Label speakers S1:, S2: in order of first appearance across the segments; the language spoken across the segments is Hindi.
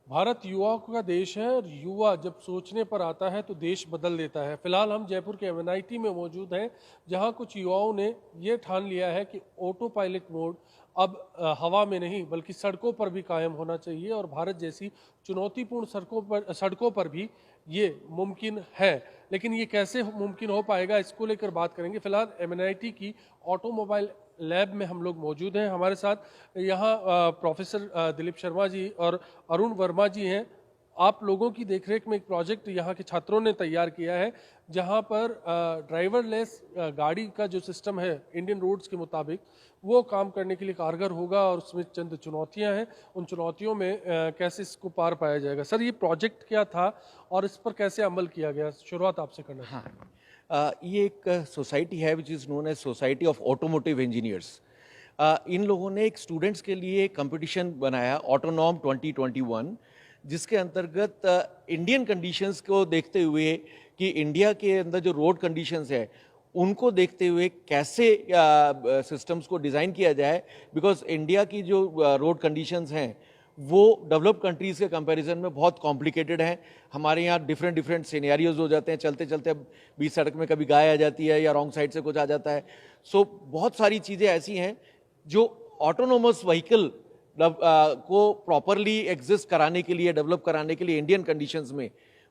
S1: भारत युवाओं का देश है और युवा जब सोचने पर आता है तो देश बदल देता है। फिलहाल हम जयपुर के एमएनआईटी में मौजूद हैं, जहां कुछ युवाओं ने ये ठान लिया है कि ऑटो पायलट मोड अब हवा में नहीं बल्कि सड़कों पर भी कायम होना चाहिए और भारत जैसी चुनौतीपूर्ण सड़कों पर भी ये मुमकिन है। लेकिन ये कैसे मुमकिन हो पाएगा, इसको लेकर बात करेंगे। फिलहाल एमएनआईटी की ऑटोमोबाइल लैब में हम लोग मौजूद हैं। हमारे साथ यहाँ प्रोफेसर दिलीप शर्मा जी और अरुण वर्मा जी हैं। आप लोगों की देखरेख में एक प्रोजेक्ट यहाँ के छात्रों ने तैयार किया है, जहाँ पर ड्राइवरलेस गाड़ी का जो सिस्टम है इंडियन रोड्स के मुताबिक वो काम करने के लिए कारगर होगा और उसमें चंद चुनौतियां हैं। उन चुनौतियों में कैसे इसको पार पाया जाएगा। सर, ये प्रोजेक्ट क्या था और इस पर कैसे अमल किया गया, शुरुआत आपसे करना है।
S2: हाँ, ये एक सोसाइटी है which is known as society of automotive engineers. इन लोगों ने एक स्टूडेंट्स के लिए एक कंपटीशन बनाया ऑटोनॉम 2021, जिसके अंतर्गत इंडियन कंडीशंस को देखते हुए कि इंडिया के अंदर जो रोड कंडीशंस है उनको देखते हुए कैसे सिस्टम्स को डिज़ाइन किया जाए, बिकॉज इंडिया की जो रोड कंडीशंस हैं वो डेवलप्ड कंट्रीज़ के कंपैरिजन में बहुत कॉम्प्लिकेटेड हैं। हमारे यहाँ डिफरेंट डिफरेंट सिनेरियोज हो जाते हैं, चलते चलते बीच सड़क में कभी गाय आ जाती है या रॉन्ग साइड से कुछ आ जाता है। सो बहुत सारी चीज़ें ऐसी हैं जो ऑटोनोमस व्हीकल को प्रॉपरली एग्जिस्ट कराने के लिए, डेवलप कराने के लिए इंडियन कंडीशंस में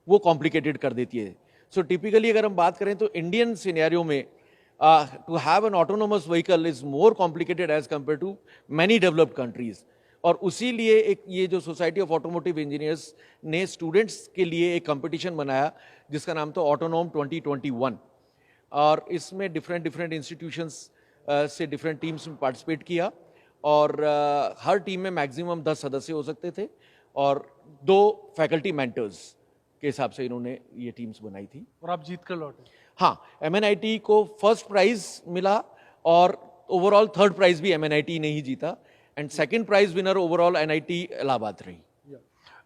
S2: वो कॉम्प्लिकेटेड कर देती है। सो टिपिकली अगर हम बात करें तो इंडियन सिनेरियो में to have an autonomous vehicle is more complicated as compare to many developed countries. और उसी लिए एक ये जो सोसाइटी ऑफ ऑटोमोटिव इंजीनियर्स ने स्टूडेंट्स के लिए एक कंपटीशन बनाया जिसका नाम था ऑटोनॉम 2021। और इसमें डिफरेंट डिफरेंट इंस्टीट्यूशंस से डिफरेंट टीम्स में पार्टिसिपेट किया और हर टीम में मैक्सिमम 10 सदस्य हो सकते थे और 2 फैकल्टी मेंटर्स के हिसाब से इन्होंने ये टीम्स बनाई थी।
S1: और आप जीत कर लौटे।
S2: हाँ, एमएनआईटी को फर्स्ट प्राइज मिला और ओवरऑल थर्ड प्राइज भी एमएनआईटी ने ही जीता and second prize winner overall NIT Allahabad रही।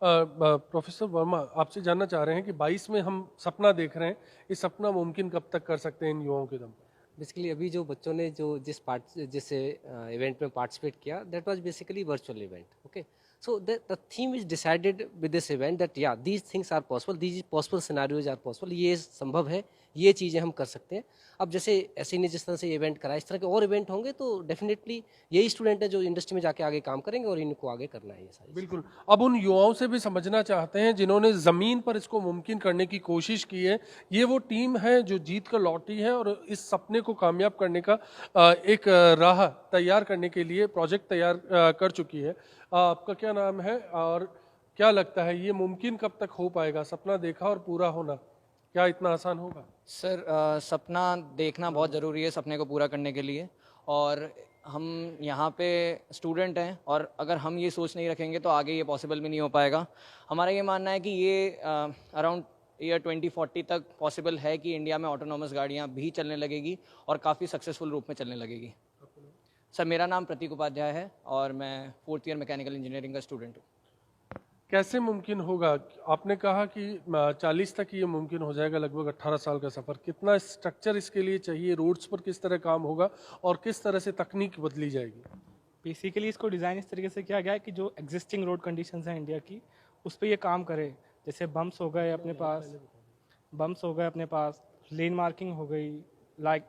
S1: प्रोफेसर वर्मा, आपसे जानना चाह रहे हैं कि 22 में हम सपना देख रहे हैं, ये सपना मुमकिन कब तक कर सकते हैं इन युवाओं के दम पर?
S3: बेसिकली अभी जो बच्चों ने जो जिस इवेंट में पार्टिसिपेट किया, that was basically virtual event. Okay, so the theme is decided with this event that yeah, these things are possible, these possible scenarios are possible, ये संभव है, ये चीज़ें हम कर सकते हैं। अब जैसे ऐसे ने जिस तरह से इवेंट करा, इस तरह के और इवेंट होंगे तो डेफिनेटली यही स्टूडेंट है जो इंडस्ट्री में जाके आगे काम करेंगे और इनको आगे करना है ये सारी।
S1: बिल्कुल। अब उन युवाओं से भी समझना चाहते हैं जिन्होंने ज़मीन पर इसको मुमकिन करने की कोशिश की है। ये वो टीम है जो जीत कर लौटी है और इस सपने को कामयाब करने का एक राह तैयार करने के लिए प्रोजेक्ट तैयार कर चुकी है। आपका क्या नाम है और क्या लगता है ये मुमकिन कब तक हो पाएगा? सपना देखा और पूरा होना क्या इतना आसान होगा?
S4: सर, सपना देखना बहुत ज़रूरी है सपने को पूरा करने के लिए। और हम यहाँ पे स्टूडेंट हैं और अगर हम ये सोच नहीं रखेंगे तो आगे ये पॉसिबल भी नहीं हो पाएगा। हमारा ये मानना है कि ये अराउंड ईयर 2040 तक पॉसिबल है कि इंडिया में ऑटोनॉमस गाड़ियाँ भी चलने लगेगी और काफ़ी सक्सेसफुल रूप में चलने लगेगी। सर, मेरा नाम प्रतीक उपाध्याय है और मैं 4th ईयर मैकेनिकल इंजीनियरिंग का स्टूडेंट हूँ।
S1: कैसे मुमकिन होगा? आपने कहा कि 40 तक ये मुमकिन हो जाएगा, लगभग 18 साल का सफ़र। कितना स्ट्रक्चर इसके लिए चाहिए? रोड्स पर किस तरह काम होगा और किस तरह से तकनीक बदली जाएगी?
S5: बेसिकली इसको डिज़ाइन इस तरीके से किया गया है कि जो एग्जिस्टिंग रोड कंडीशंस हैं इंडिया की, उस पर ये काम करे। जैसे बम्प्स हो गए अपने पास, लेन मार्किंग हो गई, लाइक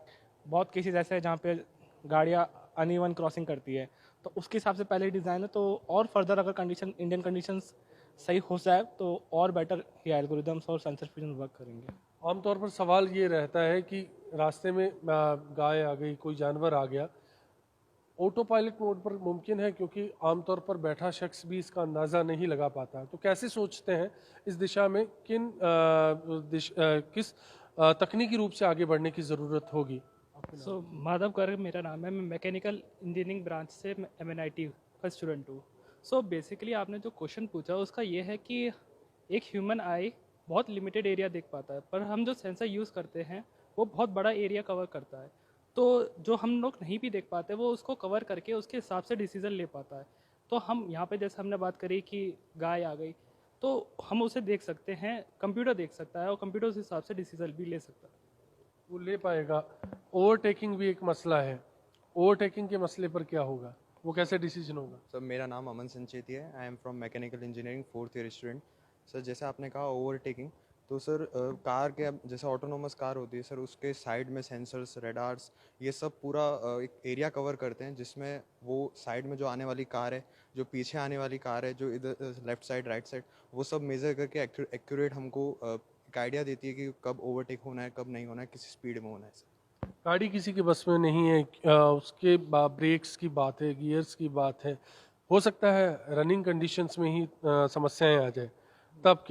S5: बहुत केसेस ऐसे हैं जहाँ पे गाड़ियाँ अनइवन क्रॉसिंग करती है, तो उसके हिसाब से पहले ही डिज़ाइन है। तो और फर्दर अगर कंडीशन इंडियन कंडीशंस सही हो जाए तो और बेटर ये एल्गोरिदम्स और सेंसर फ्यूजन वर्क करेंगे।
S1: आमतौर पर सवाल ये रहता है कि रास्ते में गाय आ गई, कोई जानवर आ गया, ऑटो पायलट मोड पर मुमकिन है क्योंकि आमतौर पर बैठा शख्स भी इसका अंदाज़ा नहीं लगा पाता। तो कैसे सोचते हैं इस दिशा में किस तकनीकी रूप से आगे बढ़ने की ज़रूरत होगी?
S5: माधव गर्ग मेरा नाम है, मैं मैकेनिकल इंजीनियरिंग ब्रांच से MNIT का स्टूडेंट हूँ। बेसिकली आपने जो क्वेश्चन पूछा उसका ये है कि एक ह्यूमन आई बहुत लिमिटेड एरिया देख पाता है, पर हम जो सेंसर यूज़ करते हैं वो बहुत बड़ा एरिया कवर करता है। तो जो हम लोग नहीं भी देख पाते वो उसको कवर करके उसके हिसाब से डिसीज़न ले पाता है। तो हम यहाँ पे जैसे हमने बात करी कि गाय आ गई, तो हम उसे देख सकते हैं, कंप्यूटर देख सकता है और कंप्यूटर उस हिसाब से डिसीज़न भी ले सकता है।
S1: वो ले पाएगा। ओवरटेकिंग भी एक मसला है, ओवरटेकिंग के मसले पर क्या होगा? वो कैसे डिसीजन होगा?
S6: सर मेरा नाम अमन संचेती है। I am from mechanical engineering 4th year student. Sir जैसे आपने कहा ओवरटेकिंग, तो सर कार के जैसे ऑटोनोमस कार होती है सर, उसके साइड में सेंसर्स, रेडार्स, ये सब पूरा एक एरिया कवर करते हैं, जिसमें वो साइड में जो आने वाली कार है, जो पीछे आने वाली कार है, जो इधर लेफ्ट साइड राइट साइड, वो सब मेज़र करके एक्यूरेट हमको एक आइडिया देती है कि कब ओवरटेक होना है, कब नहीं होना है, किस स्पीड में होना है सर।
S1: गाड़ी किसी के बस में नहीं है, उसके ब्रेक्स की बात है, गियर्स की बात है, हो सकता है रनिंग कंडीशंस में ही समस्याएं आ जाए, तब क्या